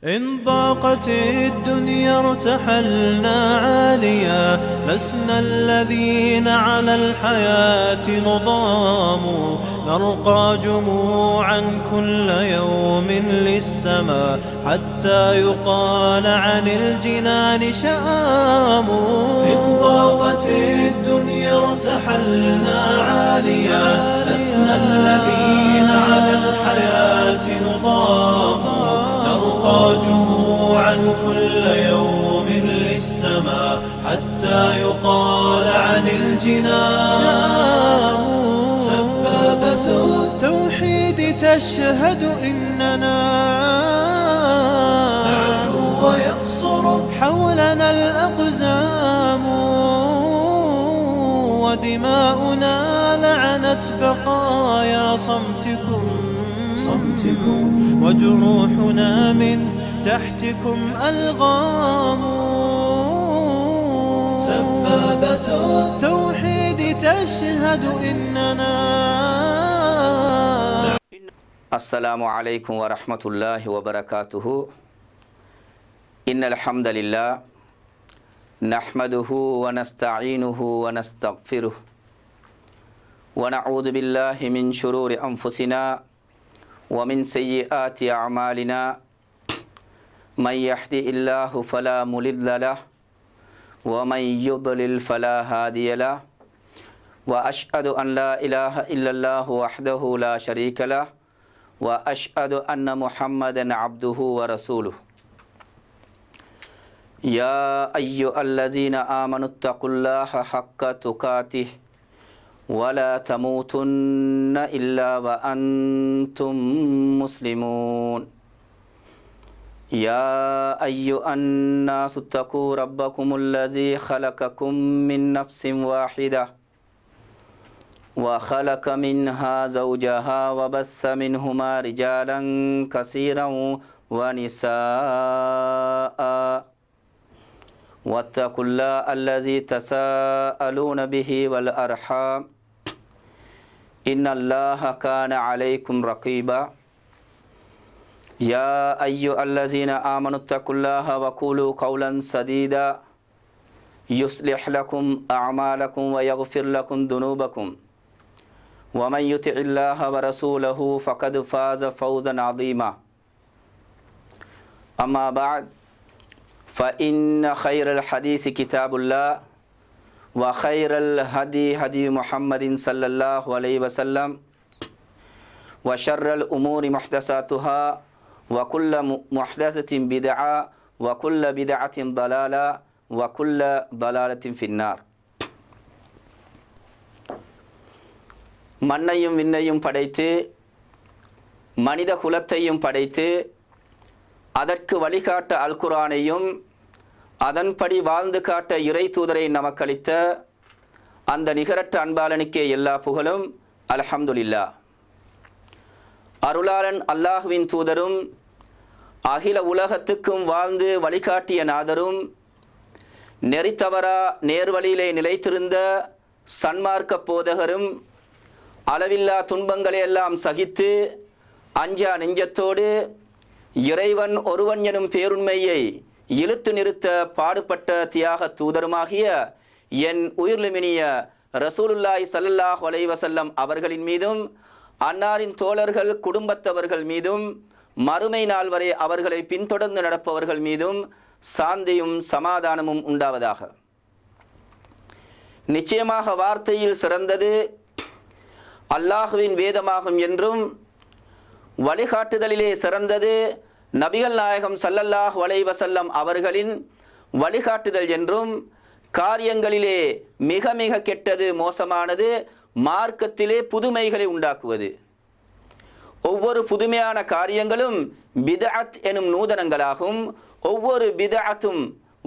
إن ضاقت الدنيا ارتحلنا عاليا، لسنا الذين على الحياة نضام، نرقى جموعا كل يوم للسماء حتى يقال عن الجنان شآم. إن ضاقت الدنيا ارتحلنا عاليا، لسنا الذين على الحياة نضام، نرقى جموعا كل يوم للسماء حتى يقال عن الجنان. سبابة التوحيد تشهد إننا نعلو ويقصر حولنا الأقزام، ودماؤنا لعنت بقايا صمتكم، وجروحنا من تحتكم ألغام. سبابة التوحيد تشهد إننا. السلام عليكم ورحمة الله وبركاته. إن الحمد لله نحمده ونستعينه ونستغفره، ونعوذ بالله من شرور أنفسنا ومن سيئات أعمالنا. من يهده الله فلا مضل له، ومن يضلل فلا هادي له، وأشهد أن لا إله إلا الله وحده لا شريك له، وأشهد أن محمدا عبده ورسوله. يا أيها الذين آمنوا اتقوا الله حق تقاته ولا تموتن إلا وأنتم مسلمون. يا أيها الناس اتقوا ربكم الذي خلقكم من نفس واحدة وخلق منها زوجها وبث منهما رجالا كثيرا ونساء، واتقوا الله الذي تساءلون به والأرحام إن الله كان عليكم رقيبا. يا أيها الذين آمنوا اتقوا الله وقولوا قولا سديدا يصلح لكم أعمالكم ويغفر لكم ذنوبكم، ومن يطع الله ورسوله فقد فاز فوزا عظيما. أما بعد، فإن خير الحديث كتاب الله، وخير الهدي هدي محمد صلى الله عليه وسلم، وشر الأمور محدثاتها، وكل محدثة بدعة، وكل بدعة ضلالة، وكل ضلالة في النار. மண்ணையும் விண்ணையும் படைத்து மனித குலத்தையும் படைத்து அதற்கு வழிகாட்ட அல் குர்ஆனையும் அதன்படி வாழ்ந்து காட்ட இறை தூதரை நமக்களித்த அந்த நிகரற்ற அன்பாளனுக்கே எல்லா புகழும். அல்ஹம்துலில்லாஹ். அருளாளன் அல்லாஹுவின் தூதரும் அகில உலகத்துக்கும் வாழ்ந்து வழிகாட்டிய நாதரும் நெறித்தவரா நேர்வழியிலே நிலைத்திருந்த சன்மார்க்க போதகரும் அளவில்லா துன்பங்களை எல்லாம் சகித்து அஞ்சா நெஞ்சத்தோடு இறைவன் ஒருவன் எனும் பேருண்மையை இழுத்து நிறுத்த பாடுபட்ட தியாக தூதருமாகிய என் உயிர்லிமினிய ரசூலுல்லாஹி ஸல்லல்லாஹு அலைஹி வஸல்லம் அவர்களின் மீதும் அன்னாரின் தோழர்கள் குடும்பத்தவர்கள் மீதும் மறுமை நாள் வரை அவர்களை பின்தொடர்ந்து நடப்பவர்கள் மீதும் சாந்தியும் சமாதானமும் உண்டாவதாக. நிச்சயமாக வார்த்தையில் சிறந்தது அல்லாஹுவின் வேதமாகும் என்றும், வழிகாட்டுதலிலே சிறந்தது நபிகள் நாயகம் ஸல்லல்லாஹு அலைஹி வஸல்லம் அவர்களின் வழிகாட்டுதல் என்றும், காரியங்களிலே மிக மிக கெட்டது மோசமானது மார்க்கத்திலே புதுமைகளை உண்டாக்குவது. ஒவ்வொரு புதுமையான காரியங்களும் பிதஅத் எனும் நூதனங்களாகும். ஒவ்வொரு பிதஅத்தும்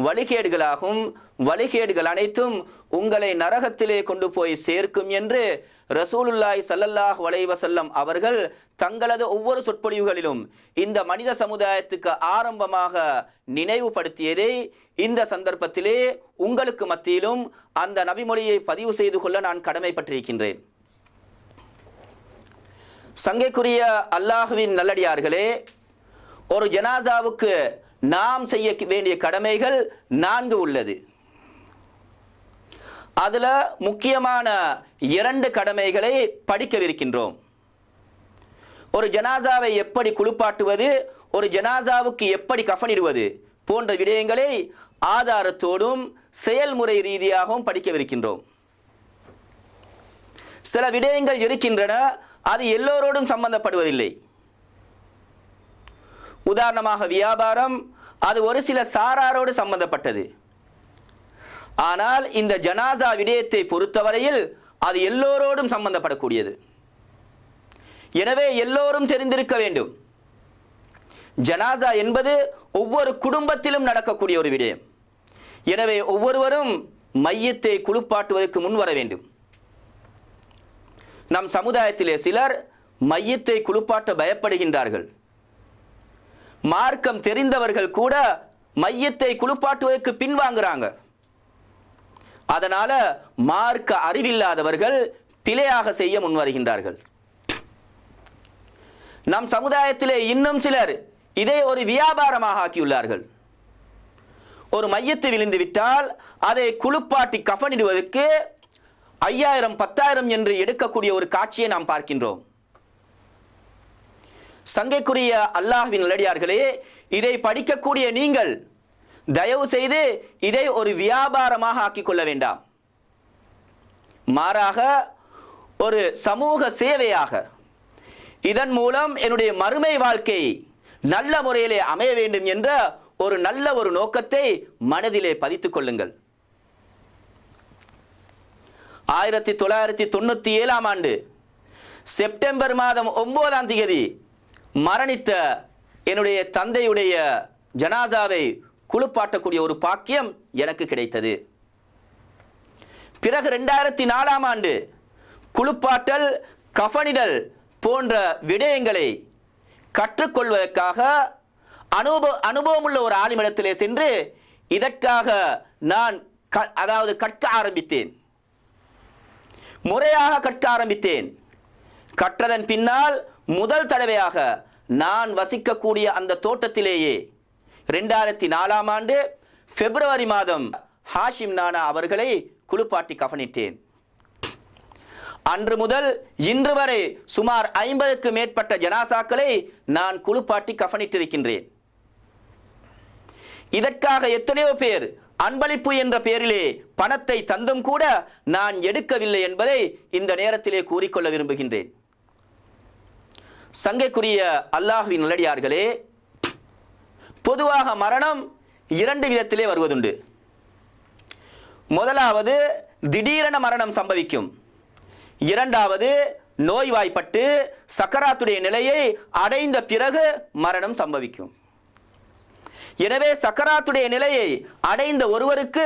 வழிகேடுகளாகும். வழிகேடுகள் அனைத்தும் உங்களை நரகத்திலே கொண்டு போய் சேர்க்கும் என்று ரசூலுல்லாஹி ஸல்லல்லாஹு அலைஹி வஸல்லம் அவர்கள் தங்களது ஒவ்வொரு சொற்பொழிவுகளிலும் இந்த மனித சமுதாயத்துக்கு ஆரம்பமாக நினைவுபடுத்தியதை இந்த சந்தர்ப்பத்திலே உங்களுக்கு மத்தியிலும் அந்த நபிமொழியை பதிவு செய்து கொள்ள நான் கடமைப்பட்டிருக்கின்றேன். சங்கைக்குரிய அல்லாஹுவின் நல்லடியார்களே, ஒரு ஜனாசாவுக்கு நாம் செய்ய வேண்டிய கடமைகள் 4 உள்ளது. அதுல முக்கியமான 2 கடமைகளை படிக்கவிருக்கின்றோம். ஒரு ஜனாசாவை எப்படி குளிப்பாட்டுவது, ஒரு ஜனாசாவுக்கு எப்படி கஃனிடுவது போன்ற விடயங்களை ஆதாரத்தோடும் செயல்முறை ரீதியாகவும் படிக்கவிருக்கின்றோம். சில விடயங்கள் இருக்கின்றன, அது எல்லோரோடும் சம்பந்தப்படுவதில்லை. உதாரணமாக வியாபாரம், அது ஒரு சில சாராரோடு சம்பந்தப்பட்டது. ஆனால் இந்த ஜனாசா விடயத்தை பொறுத்தவரையில் அது எல்லோரோடும் சம்பந்தப்படக்கூடியது. எனவே எல்லோரும் தெரிந்திருக்க வேண்டும். ஜனாசா என்பது ஒவ்வொரு குடும்பத்திலும் நடக்கக்கூடிய ஒரு விடயம். எனவே ஒவ்வொருவரும் மையத்தை குளிப்பாட்டுவதற்கு முன் வர வேண்டும். நம் சமுதாயத்திலே சிலர் மையத்தை குளிப்பாட்ட பயப்படுகின்றார்கள். மார்க்கம் தெரிந்தவர்கள் கூட மையத்தை குளிப்பாட்டுவதற்கு பின்வாங்குறாங்க. அதனால மார்க்க அறிவில்லாதவர்கள் பிழையாக செய்ய முன்வருகின்றார்கள். நம் சமுதாயத்திலே இன்னும் சிலர் இதை ஒரு வியாபாரமாக ஆக்கியுள்ளார்கள். ஒரு மையத்து விழுந்து விட்டால் அதை குளிப்பாட்டி கஃனிடுவதற்கு 5000 10,000 என்று எடுக்கக்கூடிய ஒரு காட்சியை நாம் பார்க்கின்றோம். சங்கைக்குரிய அல்லாஹ்வின் நல்லடியார்களே, இதை படிக்கக்கூடிய நீங்கள் தயவு செய்து இதை ஒரு வியாபாரமாக ஆக்கிக் கொள்ள வேண்டாம். மாறாக ஒரு சமூக சேவையாக, இதன் மூலம் என்னுடைய மறுமை வாழ்க்கை நல்ல முறையிலே அமைய வேண்டும் என்ற ஒரு நல்ல ஒரு நோக்கத்தை மனதிலே பதித்துக் கொள்ளுங்கள். 1997ஆம் ஆண்டு செப்டம்பர் மாதம் 9ஆம் தேதி மரணித்த என்னுடைய தந்தையுடைய ஜனாசாவை குளிப்பாட்டக்கூடிய ஒரு பாக்கியம் எனக்கு கிடைத்தது. பிறகு 2004ஆம் ஆண்டு குளிப்பாட்டல், கஃனிடல் போன்ற விடயங்களை கற்றுக்கொள்வதற்காக அனுபவமுள்ள ஒரு ஆலிமிடத்திலே சென்று இதற்காக நான் கற்க ஆரம்பித்தேன். முறையாக கற்க ஆரம்பித்தேன். கற்றதன் பின்னால் முதல் தடவையாக நான் வசிக்கக்கூடிய அந்த தோட்டத்திலேயே 2004ஆம் ஆண்டு பிப்ரவரி மாதம் ஹாஷிம் நானா அவர்களை குளிப்பாட்டி கஃனிட்டேன். அன்று முதல் இன்று வரை சுமார் 50க்கு மேற்பட்ட ஜனாசாக்களை நான் குளிப்பாட்டி கஃனிட்டிருக்கின்றேன். இதற்காக எத்தனையோ பேர் அன்பளிப்பு என்ற பெயரிலே பணத்தை தந்தும் கூட நான் எடுக்கவில்லை என்பதை இந்த நேரத்திலே கூறிக்கொள்ள விரும்புகின்றேன். சங்கைக்குரிய அல்லாஹ்வின் நல்லடியார்களே, பொதுவாக மரணம் 2 விதத்திலே வருவதுண்டு. முதலாவது திடீரென மரணம் சம்பவிக்கும். இரண்டாவது நோய்வாய்ப்பட்டு சக்கராத்துடைய நிலையை அடைந்த பிறகு மரணம் சம்பவிக்கும். எனவே சக்கராத்துடைய நிலையை அடைந்த ஒருவருக்கு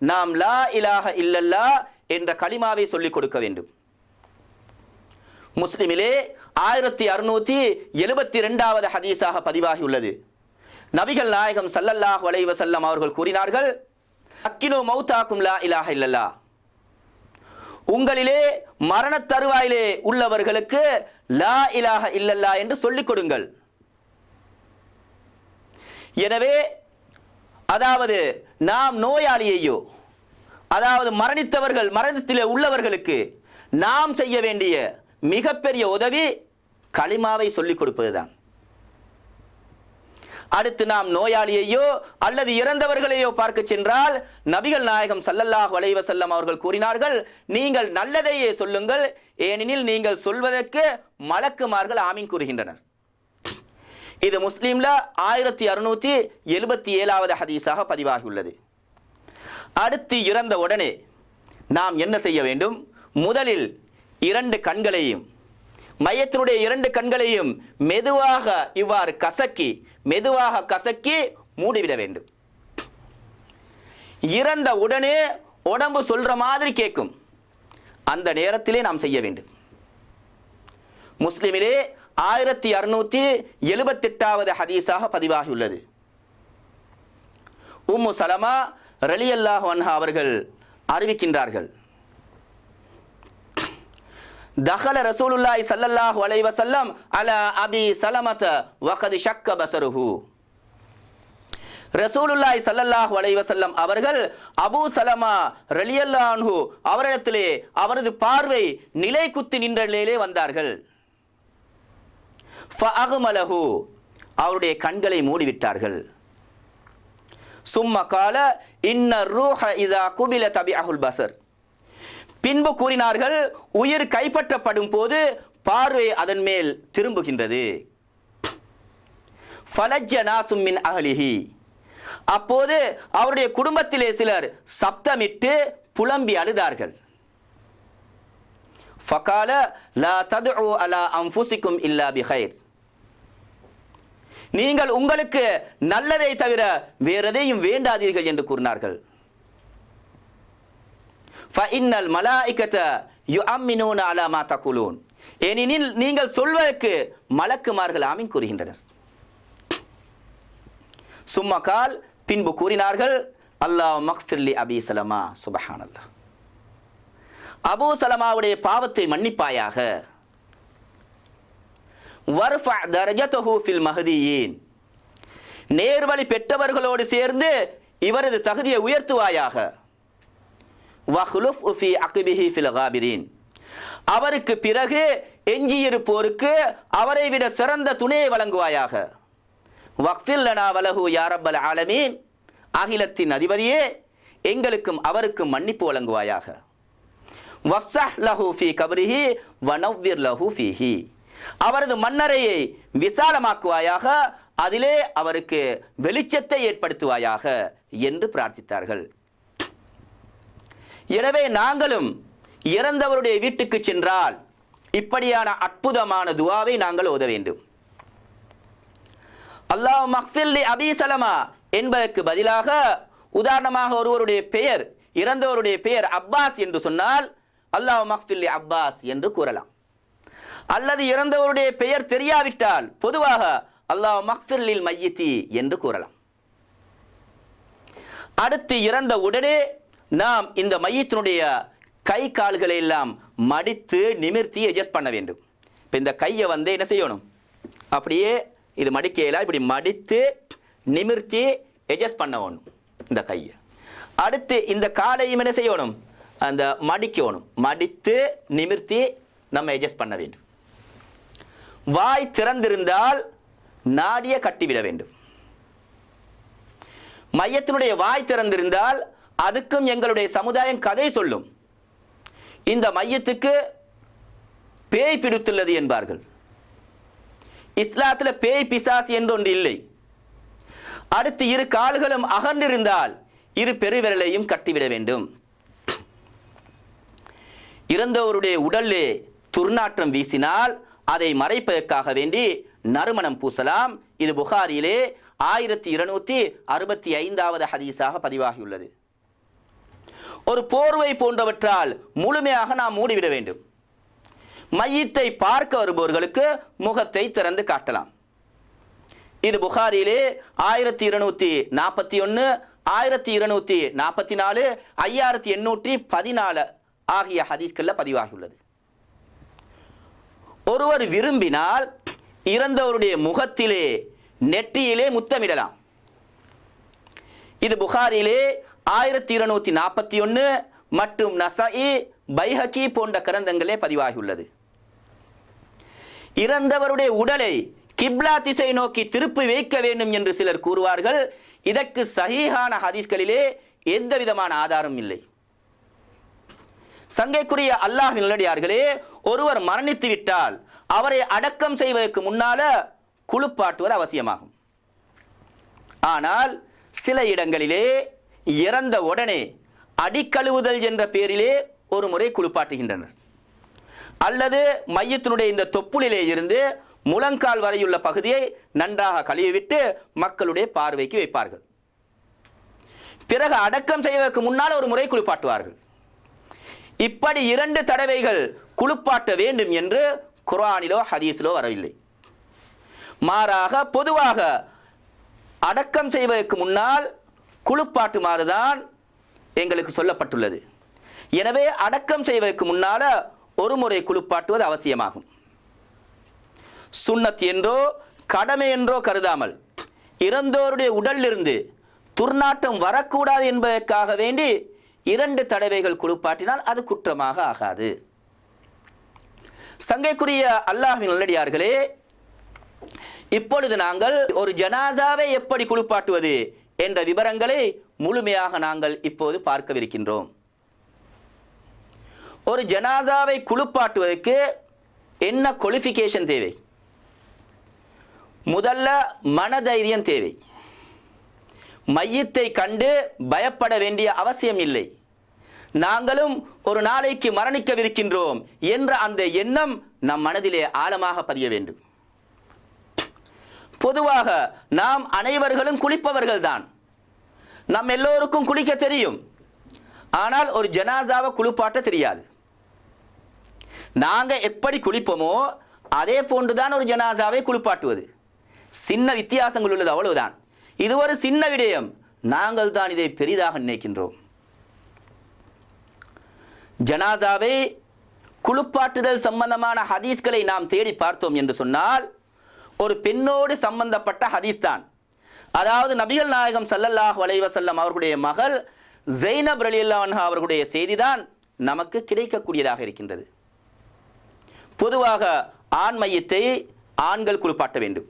நாம் லா இலாஹ இல்லல்லா என்ற கலிமாவை சொல்லிக் கொடுக்க வேண்டும். முஸ்லிமிலே 1672வது ஹதீஸாக பதிவாகியுள்ளது. நபிகள் நாயகம் ஸல்லல்லாஹு அலைஹி வஸல்லம் அவர்கள் கூறினார்கள், அக்கினு மௌதாக்கும் லா இலாஹ இல்லல்லா. உங்களிலே மரண தருவாயிலே உள்ளவர்களுக்கு லா இலாஹ இல்லல்லா என்று சொல்லிக் கொடுங்கள். எனவே அதாவது நாம் நோயாளியையோ, அதாவது மரணித்தவர்கள் மரணத்திலே உள்ளவர்களுக்கு நாம் செய்ய வேண்டிய மிகப்பெரிய உதவி கலிமாவை சொல்லிக் கொடுப்பதுதான். அடுத்து நாம் நோயாளியையோ அல்லது இறந்தவர்களையோ பார்க்க சென்றால் நபிகள் நாயகம் ஸல்லல்லாஹு அலைஹி வஸல்லம் அவர்கள் கூறினார்கள், நீங்கள் நல்லதையே சொல்லுங்கள், ஏனெனில் நீங்கள் சொல்வதற்கு மலக்குமார்கள் ஆமீன் கூறுகின்றனர். இது முஸ்லிம்ல 1677வது ஹதீஸாக பதிவாகியுள்ளது. அடுத்து இறந்த உடனே நாம் என்ன செய்ய வேண்டும்? முதலில் 2 கண்களையும், மையத்தினுடைய 2 கண்களையும் மெதுவாக இவ்வாறு மெதுவாக கசக்கி மூடிவிட வேண்டும். இறந்த உடனே உடம்பு சொல்ற மாதிரி கேட்கும். அந்த நேரத்திலே நாம் செய்ய வேண்டும். முஸ்லிமிலே 1678வது ஹதீஸாக பதிவாகியுள்ளது. உம்மு சலமா ரலியல்லாஹு அன்ஹா அவர்கள் அறிவிக்கின்றார்கள், தஹல ரசூலுல்லாஹி ஸல்லல்லாஹு அலைஹி வஸல்லம் அலா அபி சலமத வகத் ஷக்க பஸருஹு. ரசூலுல்லாஹி ஸல்லல்லாஹு அலைஹி வஸல்லம் அவர்கள் அபூ சலமா ரலியல்லாஹு அன்ஹு அவரிடத்திலே அவரது பார்வை நிலை குத்தி நின்ற நிலையிலே வந்தார்கள். ஃபஅக்மலஹு, அவருடைய கண்களை மூடிவிட்டார்கள். சும்ம கால இன்ன ரூஹ இதா குபில தபிஅஹுல் பஸர், பின்பு கூறினார்கள், உயிர் கைப்பற்றப்படும் போது பார்வை அதன் மேல் திரும்புகின்றது. ஃபலஜ்ஜ நாசும் மின் அஹ்லிஹி, அப்போது அவருடைய குடும்பத்திலே சிலர் சப்தமிட்டு புலம்பி அழுதார்கள். ஃபகால லா ததுஉ அலா அன்ஃபுசிக்கும் இல்லா பிகைர், நீங்கள் உங்களுக்கு நல்லதை தவிர வேறெதையும் வேண்டாதீர்கள் என்று கூறினார்கள். ஃபஇன்னல் மலாயிகத யுஅம்மினூன அலா மா தகுலூன், ஏனெனில் நீங்கள் சொல்வதற்கு மலக்குமார்கள் ஆமீன் கூறுகின்றனர். சும்மகால், பின்பு கூறினார்கள், அல்லாஹ் மக்ஃபிர்லி அபி சலமா, சுபஹானல்லாஹ், அபூ சலமாவுடைய பாவத்தை மன்னிப்பாயாக. வர்ஃபா தரஜதஹு ஃபில் மஹ்தியீன், நேர்வழி பெற்றவர்களோடு சேர்ந்து இவரது தகுதியை உயர்த்துவாயாக. வஹ்லுஃப் ஃபி அக்பிஹி ஃபில் காபிரீன், அவருக்கு பிறகு எஞ்சியிருப்போருக்கு அவரை விட சிறந்த துணையை வழங்குவாயாக. வக்ஃபிர் லனா வலஹு யா ரப்பல் ஆலமீன், அகிலத்தின் அதிபதியே எங்களுக்கும் அவருக்கும் மன்னிப்பு வழங்குவாயாக. வஃப்ஸஹ் லஹு ஃபீ கப்ரிஹி வனவ்விர் லஹு ஃபீஹி, அவரது மன்னரையை விசாலமாக்குவாயாக, அதிலே அவருக்கு வெளிச்சத்தை ஏற்படுத்துவாயாக என்று பிரார்த்தித்தார்கள். எனவே நாங்களும் இறந்தவருடைய வீட்டுக்கு சென்றால் இப்படியான அற்புதமான துஆவை நாங்கள் ஓத வேண்டும். அல்லாஹ் மக்ஃபிர்லி அபி சலமா என்பதற்கு பதிலாக உதாரணமாக ஒருவருடைய பெயர், இறந்தவருடைய பெயர் அப்பாஸ் என்று சொன்னால் அல்லாஹ் மக்ஃபிர்லி அப்பாஸ் என்று கூறலாம். அல்லது இறந்தவருடைய பெயர் தெரியாவிட்டால் பொதுவாக அல்லாஹ் மக்ஃபிர்லில் மையித்தி என்று கூறலாம். அடுத்து இறந்த உடனே நாம் இந்த மையத்தினுடைய கை கால்களை எல்லாம் மடித்து நிமிர்த்தி அட்ஜஸ்ட் பண்ண வேண்டும். இப்போ இந்த கையை என்ன செய்யணும், அப்படியே இது மடிக்கையில் இப்படி மடித்து நிமிர்த்தி அட்ஜஸ்ட் பண்ண வேணும் இந்த கையை. அடுத்து இந்த காலையும் என்ன செய்யணும், அந்த மடிக்கணும், மடித்து நிமிர்த்தி நம்ம அட்ஜஸ்ட் பண்ண வேண்டும். வாய் திறந்திருந்தால் நாடிய கட்டிவிட வேண்டும். மையத்தினுடைய வாய் திறந்திருந்தால் அதுக்கும் எங்களுடைய சமுதாயம் கதை சொல்லும். இந்த மையத்துக்கு பேய் பிடித்துள்ளது என்பார்கள். இஸ்லாத்தில் பேய் பிசாசு என்று ஒன்று இல்லை. அடுத்து இரு கால்களும் அகன்றிருந்தால் இரு பெருவிரலையும் கட்டிவிட வேண்டும். இறந்தவருடைய உடலே துர்நாற்றம் வீசினால் அதை மறைப்பதற்காக வேண்டி நறுமணம் பூசலாம். இது புகாரியிலே 1265வது ஹதீஸாக பதிவாகியுள்ளது. ஒரு போர்வை போன்றவற்றால் முழுமையாக நாம் மூடிவிட வேண்டும். மையத்தை பார்க்க வருபவர்களுக்கு முகத்தை திறந்து காட்டலாம். இது புகாரியிலே 1241, 1244, 5814 ஆகிய ஹதீஸ்களில் பதிவாகியுள்ளது. ஒருவர் விரும்பினால் இறந்தவருடைய முகத்திலே நெற்றியிலே முத்தமிடலாம். இது புகாரியிலே 1241 மற்றும் நஸாஇ, பைஹகி போன்ற கிரந்தங்களே பதிவாகியுள்ளது. இறந்தவருடைய உடலை கிப்லா திசை நோக்கி திருப்பி வைக்க வேண்டும் என்று சிலர் கூறுவார்கள். இதற்கு சஹீஹான ஹதீஸ்களிலே எந்த விதமான ஆதாரம் இல்லை. சங்கைக்குரிய அல்லாஹ்வின் நல்லடியார்களே, ஒருவர் மரணித்து விட்டால் அவரை அடக்கம் செய்வதற்கு முன்னால குளிப்பாட்டுவது அவசியமாகும். ஆனால் சில இடங்களிலே இறந்த உடனே அடிக்கழுவுதல் என்ற பெயரிலே ஒரு முறை குளிப்பாட்டுகின்றனர். அல்லது மையத்தினுடைய இந்த தொப்புளிலே இருந்து முழங்கால் வரையுள்ள பகுதியை நன்றாக கழுவிவிட்டு மக்களுடைய பார்வைக்கு வைப்பார்கள். பிறகு அடக்கம் செய்வதற்கு முன்னால் ஒரு முறை குளிப்பாட்டுவார்கள். இப்படி 2 தடவைகள் குளிப்பாட்ட வேண்டும் என்று குர்ஆனிலோ ஹதீஸிலோ வரவில்லை. மாறாக பொதுவாக அடக்கம் செய்வதற்கு முன்னால் குளிப்பாட்டுமாறுதான் எங்களுக்கு சொல்லப்பட்டுள்ளது. எனவே அடக்கம் செய்வதற்கு முன்னால ஒரு முறை குளிப்பாட்டுவது அவசியமாகும். சுன்னத் என்றோ கடமை என்றோ கருதாமல் இறந்தோருடைய உடலிலிருந்து துர்நாற்றம் வரக்கூடாது என்பதற்காக வேண்டி 2 தடவைகள் குளிப்பாட்டினால் அது குற்றமாக ஆகாது. சங்கைக்குரிய அல்லாஹ்வின் நல்லடியார்களே, இப்பொழுது நாங்கள் ஒரு ஜனாசாவை எப்படி குளிப்பாட்டுவது என்ற விவரங்களை முழுமையாக நாங்கள் இப்போது பார்க்கவிருக்கின்றோம். ஒரு ஜனாசாவை குளிப்பாட்டுவதற்கு என்ன குவாலிஃபிகேஷன் தேவை? முதல்ல மனதைரியம் தேவை. மையத்தை கண்டு பயப்பட வேண்டிய அவசியம் இல்லை. நாங்களும் ஒரு நாளைக்கு மரணிக்கவிருக்கின்றோம் என்ற அந்த எண்ணம் நம் மனதிலே ஆழமாக பதிய வேண்டும். பொதுவாக நாம் அனைவர்களும் குளிப்பவர்கள் தான். நம் எல்லோருக்கும் குளிக்க தெரியும். ஆனால் ஒரு ஜனாசாவை குளிப்பாட்ட தெரியாது. நாங்கள் எப்படி குளிப்போமோ அதே போன்றுதான் ஒரு ஜனாசாவை குளிப்பாட்டுவது. சின்ன வித்தியாசங்கள் உள்ளது, அவ்வளவுதான். இது ஒரு சின்ன விடயம். நாங்கள் தான் இதை பெரிதாக நினைக்கின்றோம். ஜனாசாவை குளிப்பாட்டுதல் சம்பந்தமான ஹதீஸ்களை நாம் தேடி பார்த்தோம் என்று சொன்னால் ஒரு பெண்ணோடு சம்பந்தப்பட்ட ஹதீஸ் தான். அதாவது நபிகள் நாயகம் ஸல்லல்லாஹு அலைஹி வஸல்லம் அவர்களுடைய மகள் ஸைனப் ரலியல்லாஹு அன்ஹா அவர்களுடைய செய்திதான் நமக்கு கிடைக்கக்கூடியதாக இருக்கின்றது. பொதுவாக ஆண் மையத்தை ஆண்கள் குளிப்பாட்ட வேண்டும்,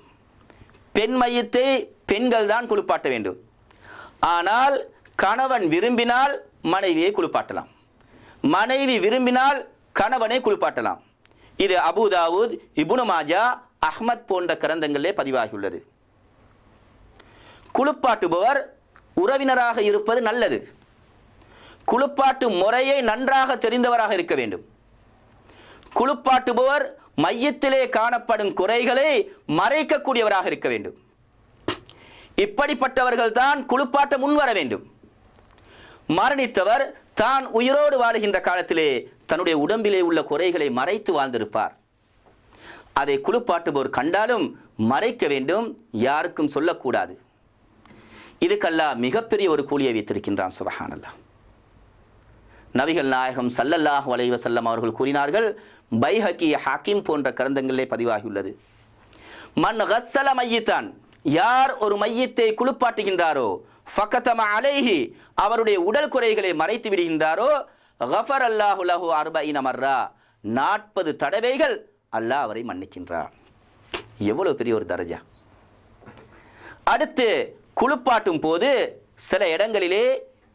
பெண் மையத்தை பெண்கள் தான் குளிப்பாட்ட வேண்டும். ஆனால் கணவன் விரும்பினால் மனைவியை குளிப்பாட்டலாம், மனைவி விரும்பினால் கணவனை குளிப்பாட்டலாம். இது அபூ தாவூத், இப்னு மாஜா, அஹ்மத் போன்ற கிரந்தங்களிலே பதிவாகியுள்ளது. குளிப்பாட்டுபவர் உறவினராக இருப்பது நல்லது. குளிப்பாட்டு முறையை நன்றாக தெரிந்தவராக இருக்க வேண்டும். குளிப்பாட்டுபவர் மையத்திலே காணப்படும் குறைகளை மறைக்கக்கூடியவராக இருக்க வேண்டும். இப்படிப்பட்டவர்கள் தான் குளிப்பாட்ட முன்வர வேண்டும். மரணித்தவர் தான் உயிரோடு வாழுகின்ற காலத்திலே தன்னுடைய உடம்பிலே உள்ள குறைகளை மறைத்து வாழ்ந்திருப்பார். அதை குளிப்பாட்டுபவர் கண்டாலும் மறைக்க வேண்டும், யாருக்கும் சொல்லக்கூடாது. இதுக்கெல்லாம் மிகப்பெரிய ஒரு கூலியை வைத்திருக்கின்றான். சுப்ஹானல்லாஹ். நபிகள் நாயகம் ஸல்லல்லாஹு அலைஹி வஸல்லம் அவர்கள் கூறினார்கள், பைஹகி, ஹாக்கிம் போன்ற கிரந்தங்களிலே பதிவாகியுள்ளது, மன் கஸ்ஸல மையித்தான், யார் ஒரு மையத்தை குளிப்பாட்டுகின்றாரோ, ஃபகதம அலைஹி, அவருடைய உடல் குறைகளை மறைத்து விடுகின்றாரோ, கஃபர் அல்லாஹு லஹு 40 மர்ரா, 40 தடவைகள் அல்லாஹ் அவரை மன்னிக்கின்றார். எவ்வளவு பெரிய ஒரு தரஜா! அடுத்து குளிப்பாட்டும் போது சில இடங்களிலே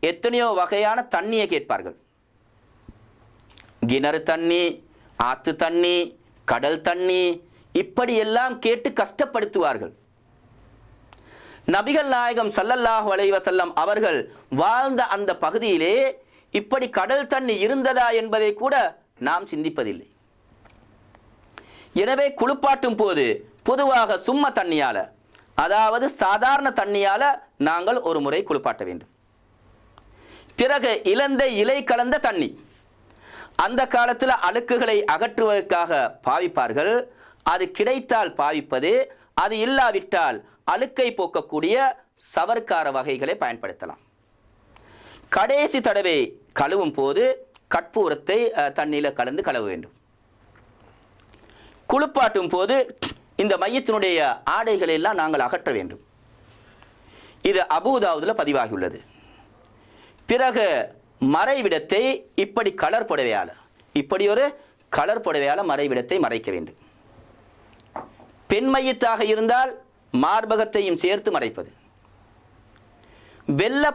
எத்தனையோ வகையான தண்ணியை கேட்பார்கள். கிணறு தண்ணி, ஆத்து தண்ணி, கடல் தண்ணி, இப்படியெல்லாம் கேட்டு கஷ்டப்படுத்துவார்கள். நபிகள் நாயகம் ஸல்லல்லாஹு அலைஹி வஸல்லம் அவர்கள் வாழ்ந்த அந்த பகுதியிலே இப்படி கடல் தண்ணி இருந்ததா என்பதை கூட நாம் சிந்திப்பதில்லை. எனவே குளிப்பாட்டும் போது பொதுவாக சும்ம தண்ணியால, அதாவது சாதாரண தண்ணியால நாங்கள் ஒரு முறை குளிப்பாட்ட வேண்டும். பிறகு இளந்த இலை கலந்த தண்ணி, அந்த காலத்தில் அழுக்குகளை அகற்றுவதற்காக பாவிப்பார்கள். அது கிடைத்தால் பாவிப்பது, அது இல்லாவிட்டால் அழுக்கை போக்கக்கூடிய சவர்க்கார வகைகளை பயன்படுத்தலாம். கடைசி தடவை கழுவும் போது கற்பூரத்தை தண்ணீரில் கலந்து கழுவ வேண்டும். குளிப்பாட்டும் போது இந்த மையத்தினுடைய ஆடைகளை எல்லாம் நாங்கள் அகற்ற வேண்டும். இது அபூ தாவூதுல பதிவாகியுள்ளது. பிறகு மறைவிடத்தை இப்படி கலர் புடவையால், இப்படி ஒரு கலர் புடவையால் மறைவிடத்தை மறைக்க வேண்டும். பெண் மையத்தாக இருந்தால் மார்பகத்தையும் சேர்த்து மறைப்பது. வெள்ளை